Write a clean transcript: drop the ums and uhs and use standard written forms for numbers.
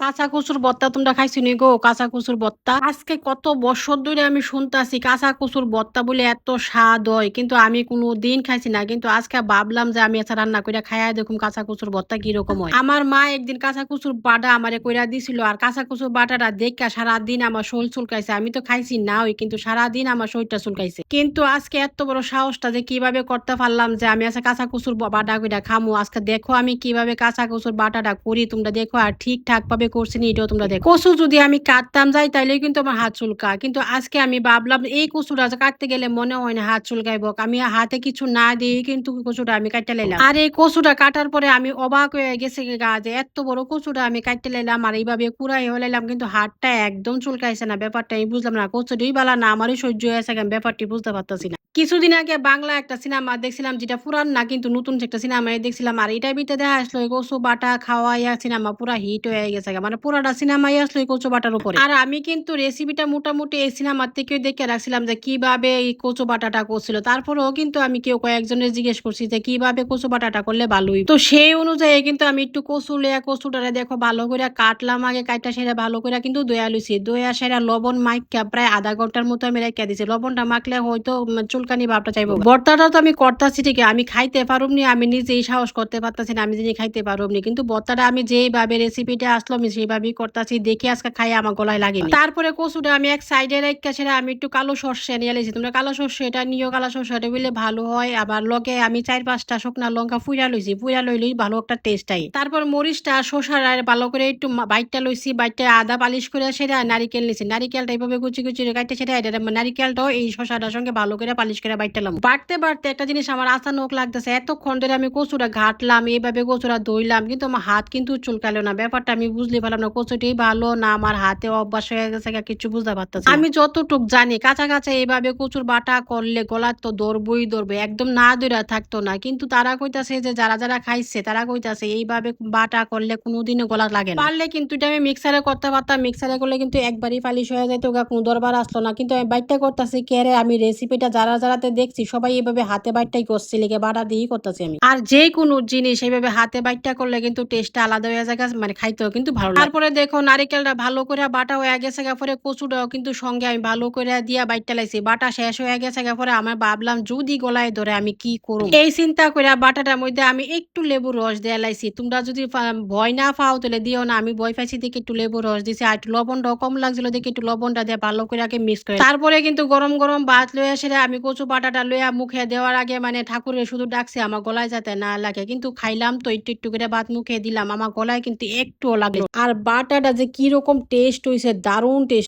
কাঁচা কচুর ভর্তা তোমরা খাইছো নি গো? কাঁচা কচুর ভর্তা আজকে কত বছর ধরে আমি শুনতাছি কাঁচা কচুর ভর্তা বলে এত স্বাদ হয়, কিন্তু আমি কোনো দিন খাইছি না। কিন্তু আজকে ভাবলাম যে আমি আচ্ছা রান্না করে খাইয়া দেখুম কাঁচা কচুর ভর্তা কিরকম হয়। আমার মা একদিন কাঁচা কচুর বাটা আমারে কইরা দিছিল, আর কাঁচা কচুর বাটাটা দেখা সারাদিন আমার শরীর চুলকাইছে। আমি তো খাইছি না ওই, কিন্তু সারাদিন আমার শরীরটা চুলকাইছে। কিন্তু আজকে এত বড় সাহসটা যে কিভাবে করতে পারলাম যে আমি আজকে কাঁচা কচুর বাটা কইরা খামু। আজকে দেখো আমি কিভাবে কাঁচা কচুর বাটাটা করি, তোমরা দেখো। আর ঠিকঠাক ভাবে করছি নি এটাও তোমরা দেখো। কচু যদি আমি কাটতাম যাই তাইলে কিন্তু আমার হাত চুলকা, কিন্তু আজকে আমি ভাবলাম এই কচুটা যে কাটতে গেলে মনে হয় না হাত চুলকাইব। আমি হাতে কিছু না দিয়ে কিন্তু কচুটা আমি কাটতে লাইলাম। আর এই কচুটা কাটার পরে আমি অবাক হয়ে গেছে গা যে এত বড় কচুটা আমি কাটতে লাইলাম আর এইভাবে কুড়াই হয়ে লাইলাম, কিন্তু হাতটা একদম চুলকাইছে না। ব্যাপারটা আমি বুঝলাম না, কচুটাই বালা না আমারই সহ্য হয়েছে, আমি ব্যাপারটি বুঝতে পারতাছি না। কিছুদিন আগে বাংলা একটা সিনেমা দেখছিলাম, যেটা পুরান না কিন্তু নতুন একটা সিনেমা দেখছিলাম। আর এটার ভিতরে দেখা আসলো এই কচু বাটা খাওয়াইয়া সিনেমা পুরা হিট হয়ে গেছে গা। মানে পুরাটা সিনেমাই আসলো এই কচু বাটার উপরে। আর আমি কিন্তু রেসিপিটা মোটামুটি এই সিনেমার থেকে দেখে রাখছিলাম যে কিভাবে এই কচু বাটাটা করছিল। তারপরেও কিন্তু আমি কেউ কয়েকজনের জিজ্ঞেস করছি যে কিভাবে কচু বাটাটা করলে ভালোই। তো সেই অনুযায়ী কিন্তু আমি একটু কচু লিয়া কচুটারে দেখো ভালো করে কাটলাম, আগে কাইটা সেরা ভালো করে কিন্তু দয়া লইছি। দয়া সেরা লবণ মাইকা প্রায় আধা ঘন্টার মতো আমি রেখে দিছি। লবণটা মাখলে হয়তো চুলকানি ভাবটা চাইবো। ভর্তাটা তো আমি করতাছি ঠিকই, আমি খাইতে পারুম নি, আমি নিজেই সাহস করতে পারতাছি না আমি যিনি খাইতে পারুম নি। কিন্তু ভর্তাটা আমি যেইভাবে রেসিপিটা আসলো আমি সেইভাবেই করতাছি, দেখে আজকে খাই আমার গলায় লাগেনি। তারপরে কচুটা আমি এক সাইডে রেখে সেরা আমি একটু কালো সর্ষে নিয়ে লেছি। তোমরা কালো সর্ষে এটা নিও, কালো সর্ষেটা দিলে ভালো হয়। আবার লগে আমি ৪-৫টা শুকনা লঙ্কা ফুইরা লইছি, ফুইরা লইলেই ভালো একটা টেস্ট আই। তারপর মরিচটা শসার আর ভালো করে একটু বাইটটা লইছি, বাইটটা আদা পালিশ করে সেটা নারিকেল নিছি, নারিকেলটা এইভাবে কুচি কুচি কাটতে সেটা এটা নারিকেলটাও এই শসাটার সঙ্গে ভালো করে পালিশ করে বাইটালাম। বাড়তে বাড়তে একটা জিনিস আমার আচানক লাগতেছে, এতক্ষণ ধরে আমি কচুটা ঘাটলাম, এইভাবে কচুটা ধুইলাম, কিন্তু আমার হাত কিন্তু চুলকালো না। ব্যাপারটা আমি বুঝতে পারলাম না কচুটাই ভালো না আমার হাতে অভ্যাস হয়ে গেছে কিছু বুঝতে পারতেছি। আমি যতটুক জানি কাঁচা কাঁচা এইভাবে কচুর বাটা করলে গলার তো ধরবই ধরবে, একদম না ধরে থাকতো না। কিন্তু তারা কইতাছে যে যারা যারা খাইছে তারা কইতাছে এইভাবে বাটা করলে কোনোদিনও গলা লাগে না। পারলে কিন্তু এটা আমি মিক্সারে করতে পারতাম, মিক্সারে করলে কিন্তু একবারই পালিশ হয়ে যেত গা, কোনো দরবার আসলো না। কিন্তু আমি বাইটটা করতেছি কেরে, আমি রেসিপিটা যারা যারাতে দেখছি সবাই এইভাবে হাতে বাইটটাই করছে, লিখে বাটা দিয়েই করতেছি আমি। আর যে কোনো জিনিস এইভাবে হাতে বাইটটা করলে কিন্তু টেস্টটা আলাদা হয়ে যায়, মানে খাইতেও কিন্তু ভালো লাগে। তারপরে দেখো নারিকেলটা ভালো করে বাটা হয়ে গেছে গা, পরে কচুটাও কিন্তু সঙ্গে আমি ভালো করে দিয়া বাইটটা লাইছি। বাটা শেষ হয়ে গেছে গা, পরে আমার ভাবলাম যদি গলায় ধরে আমি কি করব, এই চিন্তা করে বাটাটার মধ্যে আমি একটু লেবুর রস দিয়ে লাইছি। তোমরা যদি ভয় না পাও তাহলে দিও না, আমি ভয় পাইছি দেখে একটু লেবুর রস দিছি। আর একটু লবণটাও কম লাগছিল দেখে একটু লবণটা দিয়ে ভালো করে আগে মিক্স করে তারপরে কিন্তু গরম গরম ভাত লইয়া সেরে আমি কচু বাটাটা লইয়া মুখে দেওয়ার আগে মানে ঠাকুরের শুধু ডাকছি আমার গলায় যাতে না লাগে। কিন্তু খাইলাম তো একটু একটু করে ভাত মুখে দিলাম, আমার গলায় কিন্তু একটুও লাগলো। আর বাটাটা যে কিরকম টেস্ট হয়েছে, দারুণ টেস্ট।